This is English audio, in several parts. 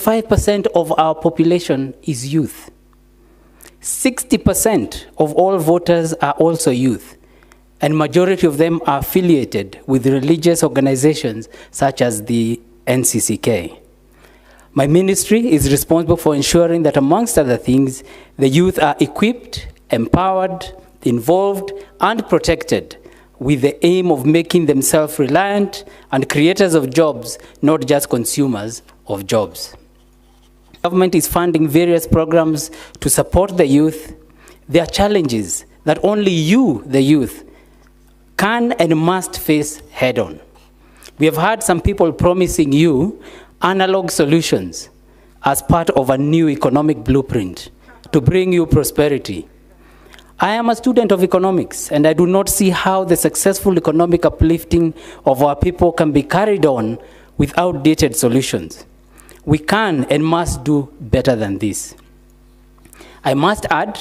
5% of our population is youth. 60% of all voters are also youth, and majority of them are affiliated with religious organizations such as the NCCK. My ministry is responsible for ensuring that, amongst other things, the youth are equipped, empowered, involved, and protected with the aim of making them self-reliant and creators of jobs, not just consumers of jobs. Government is funding various programs to support the youth. There are challenges that only you, the youth, can and must face head-on. We have had some people promising you analog solutions as part of a new economic blueprint to bring you prosperity. I am a student of economics, and I do not see how the successful economic uplifting of our people can be carried on with outdated solutions. We can and must do better than this. I must add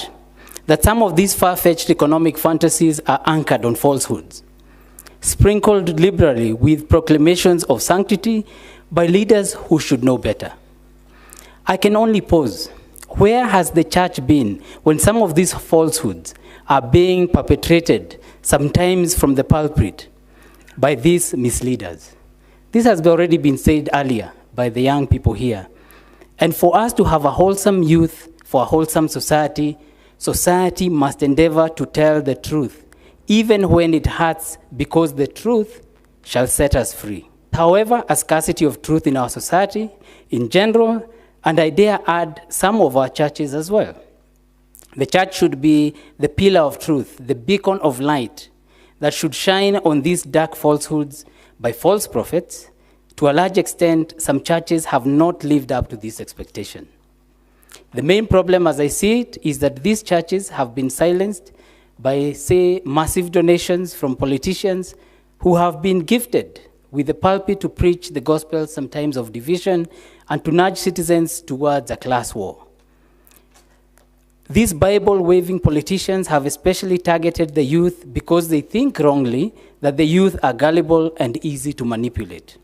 that some of these far-fetched economic fantasies are anchored on falsehoods, sprinkled liberally with proclamations of sanctity by leaders who should know better. I can only pose, where has the church been when some of these falsehoods are being perpetrated, sometimes from the pulpit, by these misleaders? This has already been said earlier by the young people here. And for us to have a wholesome youth, for a wholesome society, society must endeavor to tell the truth, even when it hurts, because the truth shall set us free. However, a scarcity of truth in our society in general, and I dare add some of our churches as well. The church should be the pillar of truth, the beacon of light that should shine on these dark falsehoods by false prophets. To a large extent, some churches have not lived up to this expectation. The main problem, as I see it, is that these churches have been silenced by, say, massive donations from politicians who have been gifted with the pulpit to preach the gospel, sometimes of division, and to nudge citizens towards a class war. These Bible-waving politicians have especially targeted the youth because they think wrongly that the youth are gullible and easy to manipulate.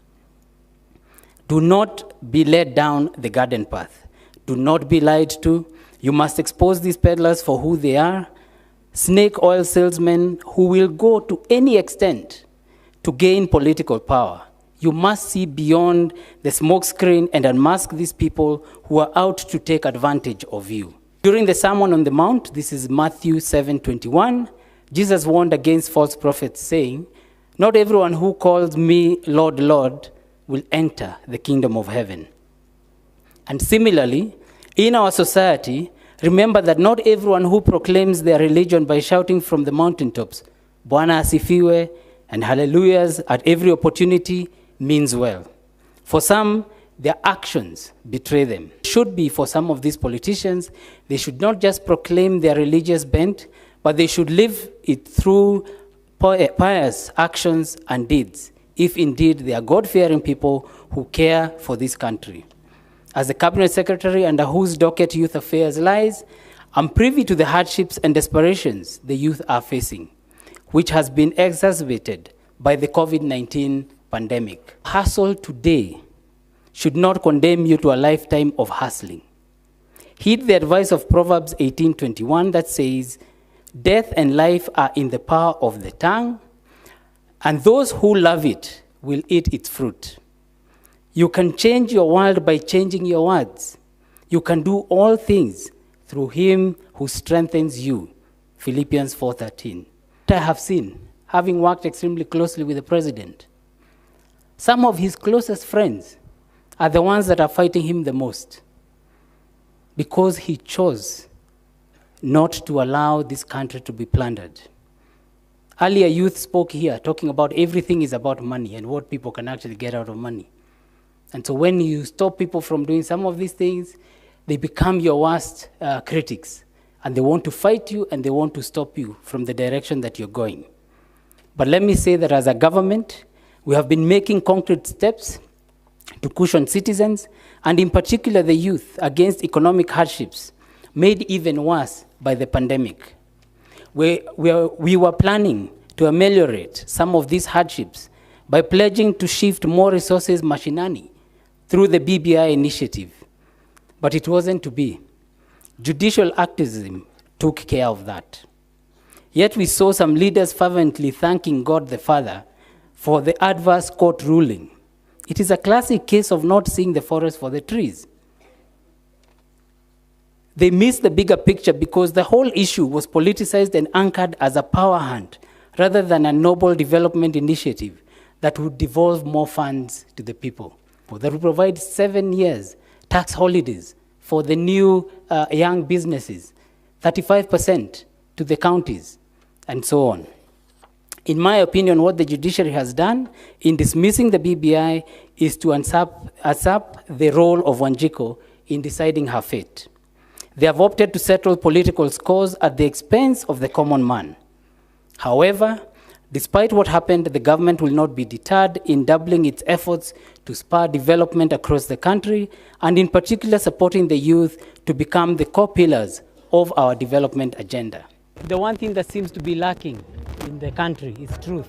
Do not be led down the garden path. Do not be lied to. You must expose these peddlers for who they are, snake oil salesmen who will go to any extent to gain political power. You must see beyond the smokescreen and unmask these people who are out to take advantage of you. During the Sermon on the Mount, this is Matthew 7:21, Jesus warned against false prophets, saying, "Not everyone who calls me Lord, Lord, will enter the kingdom of heaven." And similarly, in our society, remember that not everyone who proclaims their religion by shouting from the mountaintops, "Bwana asifiwe," and hallelujahs at every opportunity means well. For some, their actions betray them. It should be for some of these politicians, they should not just proclaim their religious bent, but they should live it through pious actions and deeds, if indeed they are God-fearing people who care for this country. As the Cabinet Secretary under whose docket youth affairs lies, I'm privy to the hardships and desperations the youth are facing, which has been exacerbated by the COVID-19 pandemic. Hustle today should not condemn you to a lifetime of hustling. Heed the advice of Proverbs 18:21 that says, "Death and life are in the power of the tongue, and those who love it will eat its fruit." You can change your world by changing your words. You can do all things through him who strengthens you. Philippians 4:13. I have seen, having worked extremely closely with the president, some of his closest friends are the ones that are fighting him the most because he chose not to allow this country to be plundered. Earlier, youth spoke here talking about everything is about money and what people can actually get out of money. And so when you stop people from doing some of these things, they become your worst critics. And they want to fight you and they want to stop you from the direction that you're going. But let me say that as a government, we have been making concrete steps to cushion citizens, and in particular the youth, against economic hardships made even worse by the pandemic. We were planning to ameliorate some of these hardships by pledging to shift more resources mashinani through the BBI initiative, But it wasn't to be. Judicial activism took care of that. Yet we saw some leaders fervently thanking God the Father for the adverse court ruling. It is a classic case of not seeing the forest for the trees. They missed the bigger picture because the whole issue was politicized and anchored as a power hunt rather than a noble development initiative that would devolve more funds to the people. That would provide 7 years tax holidays for the new young businesses, 35% to the counties, and so on. In my opinion, what the judiciary has done in dismissing the BBI is to usurp the role of Wanjiku in deciding her fate. They have opted to settle political scores at the expense of the common man. However, despite what happened, the government will not be deterred in doubling its efforts to spur development across the country, and in particular supporting the youth to become the core pillars of our development agenda. The one thing that seems to be lacking in the country is truth.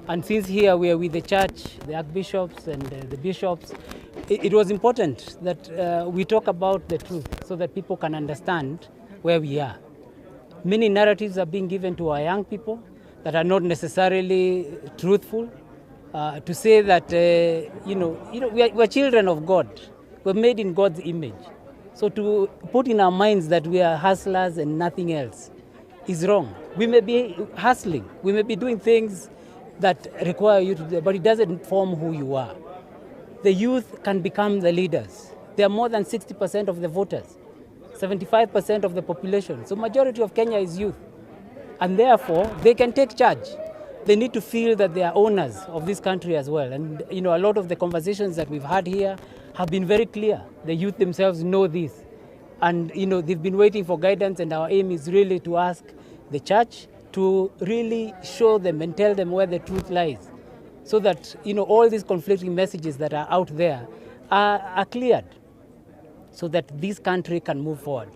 And since here we are with the church, the archbishops and the bishops, it was important that we talk about the truth so that people can understand where we are. Many narratives are being given to our young people that are not necessarily truthful. To say that, we're children of God. We're made in God's image. So to put in our minds that we are hustlers and nothing else is wrong. We may be hustling. We may be doing things that require you to do, but it doesn't form who you are. The youth can become the leaders. They are more than 60% of the voters, 75% of the population. So majority of Kenya is youth. And therefore, they can take charge. They need to feel that they are owners of this country as well. And a lot of the conversations that we've had here have been very clear. The youth themselves know this. And they've been waiting for guidance, and our aim is really to ask the church to really show them and tell them where the truth lies, so that all these conflicting messages that are out there are cleared, so that this country can move forward.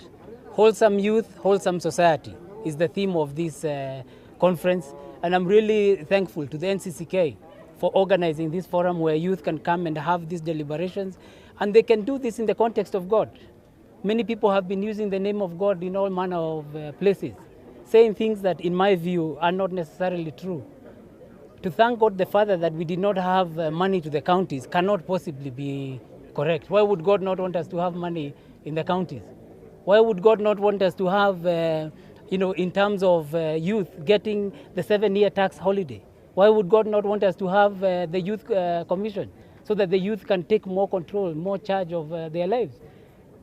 Wholesome youth, wholesome society is the theme of this conference, and I'm really thankful to the NCCK for organizing this forum where youth can come and have these deliberations, and they can do this in the context of God. Many people have been using the name of God in all manner of places, saying things that, in my view, are not necessarily true. To thank God the Father that we did not have money to the counties cannot possibly be correct. Why would God not want us to have money in the counties? Why would God not want us to have, in terms of youth getting the 7-year tax holiday? Why would God not want us to have the youth commission so that the youth can take more control, more charge of their lives?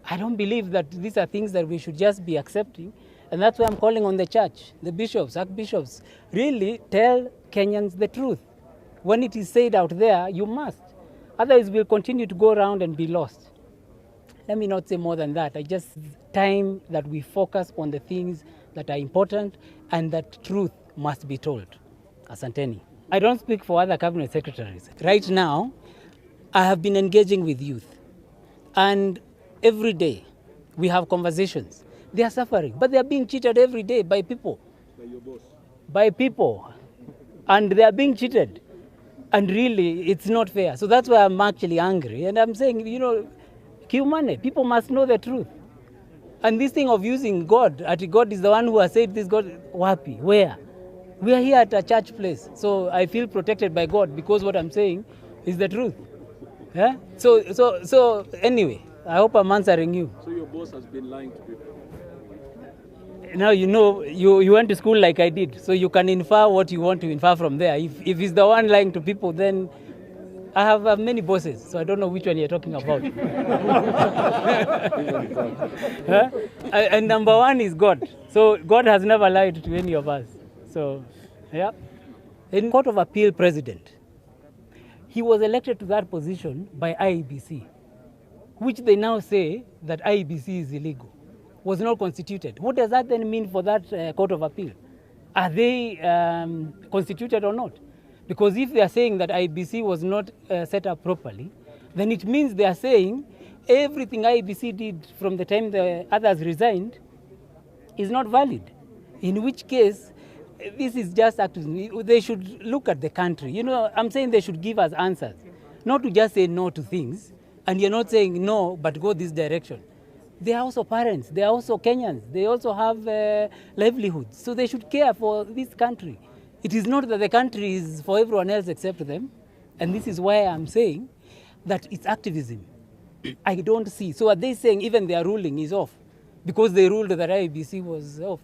I don't believe that these are things that we should just be accepting. And that's why I'm calling on the church, the bishops, archbishops, really tell Kenyans the truth. When it is said out there, you must. Otherwise, we'll continue to go around and be lost. Let me not say more than that. Time that we focus on the things that are important and that truth must be told. Asanteni. I don't speak for other cabinet secretaries. Right now, I have been engaging with youth. And every day, we have conversations. They are suffering, but they are being cheated every day by people. By your boss? By people. And they are being cheated. And really, it's not fair. So that's why I'm actually angry. And I'm saying, Kiumane, people must know the truth. And this thing of using God, God is the one who has said this, God, wapi, where? We are here at a church place. So I feel protected by God because what I'm saying is the truth. Yeah? So anyway, I hope I'm answering you. So your boss has been lying to people? Now you went to school like I did, so you can infer what you want to infer from there. If he's the one lying to people, then I have many bosses, so I don't know which one you're talking about. Huh? And number one is God. So God has never lied to any of us. So, yeah. In Court of Appeal president, he was elected to that position by IEBC, which they now say that IEBC is illegal, was not constituted. What does that then mean for that Court of Appeal? Are they constituted or not? Because if they are saying that IEBC was not set up properly, then it means they are saying everything IEBC did from the time the others resigned is not valid. In which case, this is just activism. They should look at the country. I'm saying they should give us answers, not to just say no to things and you're not saying no, but go this direction. They are also parents, they are also Kenyans, they also have livelihoods, so they should care for this country. It is not that the country is for everyone else except them, and this is why I'm saying that it's activism. I don't see. So are they saying even their ruling is off? Because they ruled that IEBC was off.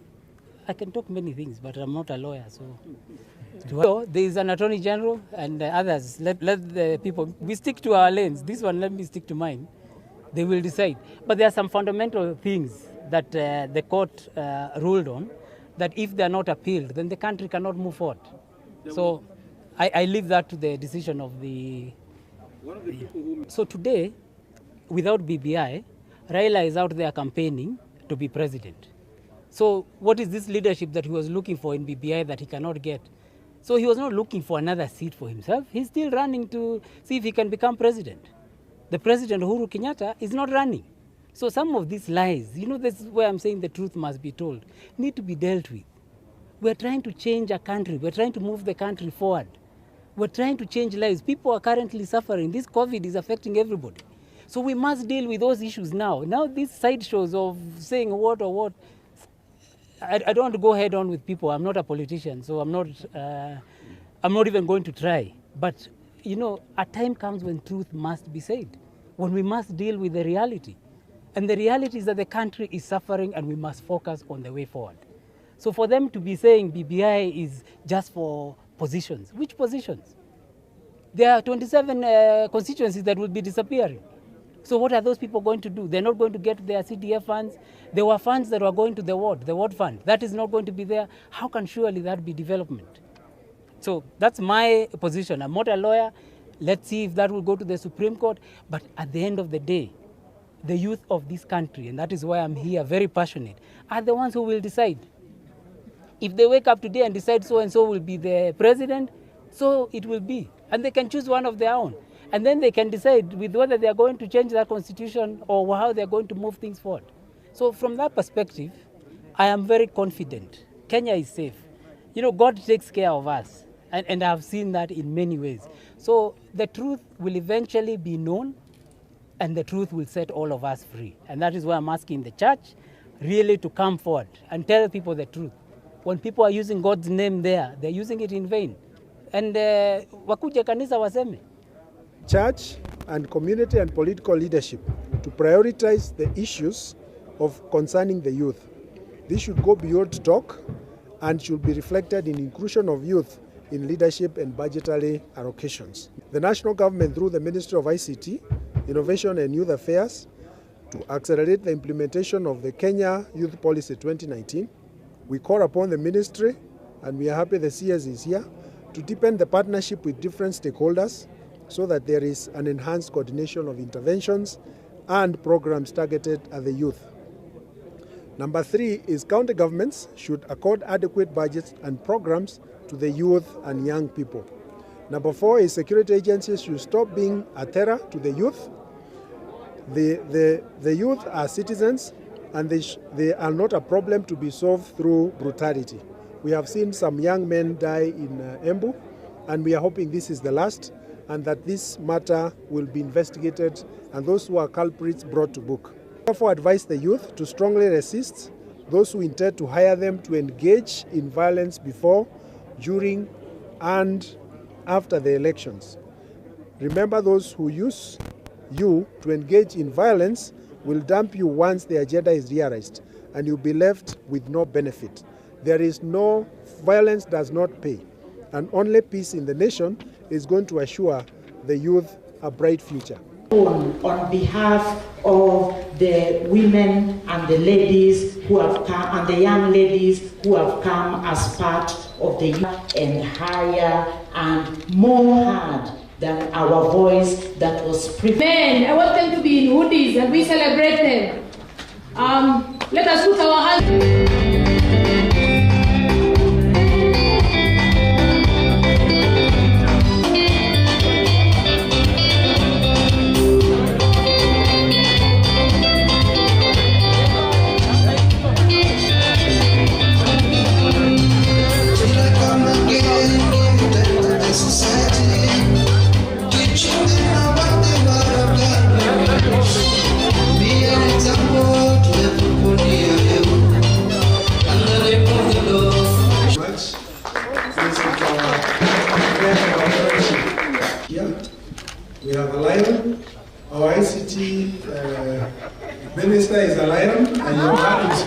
I can talk many things, but I'm not a lawyer, so. So there is an attorney general and others. Let the people, we stick to our lanes. This one, let me stick to mine. They will decide. But there are some fundamental things that the court ruled on, that if they are not appealed, then the country cannot move forward. So I leave that to the decision of the... One of the people who... So today, without BBI, Raila is out there campaigning to be president. So what is this leadership that he was looking for in BBI that he cannot get? So he was not looking for another seat for himself. He's still running to see if he can become president. The president, Uhuru Kenyatta, is not running. So some of these lies, this is where I'm saying the truth must be told, need to be dealt with. We're trying to change a country. We're trying to move the country forward. We're trying to change lives. People are currently suffering. This COVID is affecting everybody. So we must deal with those issues now. Now these sideshows of saying what or what, I don't want to go head on with people. I'm not a politician, so I'm not even going to try. But, a time comes when truth must be said, when we must deal with the reality. And the reality is that the country is suffering and we must focus on the way forward. So for them to be saying BBI is just for positions, which positions? There are 27 constituencies that will be disappearing. So what are those people going to do? They're not going to get their CDF funds. There were funds that were going to the ward fund. That is not going to be there. How can surely that be development? So that's my position. I'm not a lawyer. Let's see if that will go to the Supreme Court. But at the end of the day, the youth of this country, and that is why I'm here, very passionate, are the ones who will decide. If they wake up today and decide so-and-so will be the president, so it will be. And they can choose one of their own. And then they can decide with whether they are going to change their constitution or how they are going to move things forward. So from that perspective, I am very confident. Kenya is safe. God takes care of us. And I have seen that in many ways. So the truth will eventually be known, and the truth will set all of us free. And that is why I'm asking the church really to come forward and tell people the truth. When people are using God's name there, they're using it in vain. And wakuje kanisa waseme. Church and community and political leadership to prioritize the issues of concerning the youth. This should go beyond talk and should be reflected in inclusion of youth in leadership and budgetary allocations. The national government, through the Ministry of ICT, Innovation and Youth Affairs, to accelerate the implementation of the Kenya Youth Policy 2019. We call upon the ministry, and we are happy the CS is here, to deepen the partnership with different stakeholders so that there is an enhanced coordination of interventions and programs targeted at the youth. Number 3 is county governments should accord adequate budgets and programs to the youth and young people. Number 4 is security agencies should stop being a terror to the youth. The youth are citizens, and they are not a problem to be solved through brutality. We have seen some young men die in Embu, and we are hoping this is the last, and that this matter will be investigated and those who are culprits brought to book. Therefore, advise the youth to strongly resist those who intend to hire them to engage in violence before, during, and after the elections. Remember, those who use you to engage in violence will dump you once the agenda is realized, and you'll be left with no benefit. Violence does not pay, and only peace in the nation is going to assure the youth a bright future. On behalf of the women and the ladies who have come, and the young ladies who have come as part of the youth, and higher and more heard than our voice that was prepared. Men, I want them to be in hoodies and we celebrate them. Let us put our hands. Society, teaching them about the word of God. Africa. We have a lion. Our ICT minister is a lion, and you have to speak.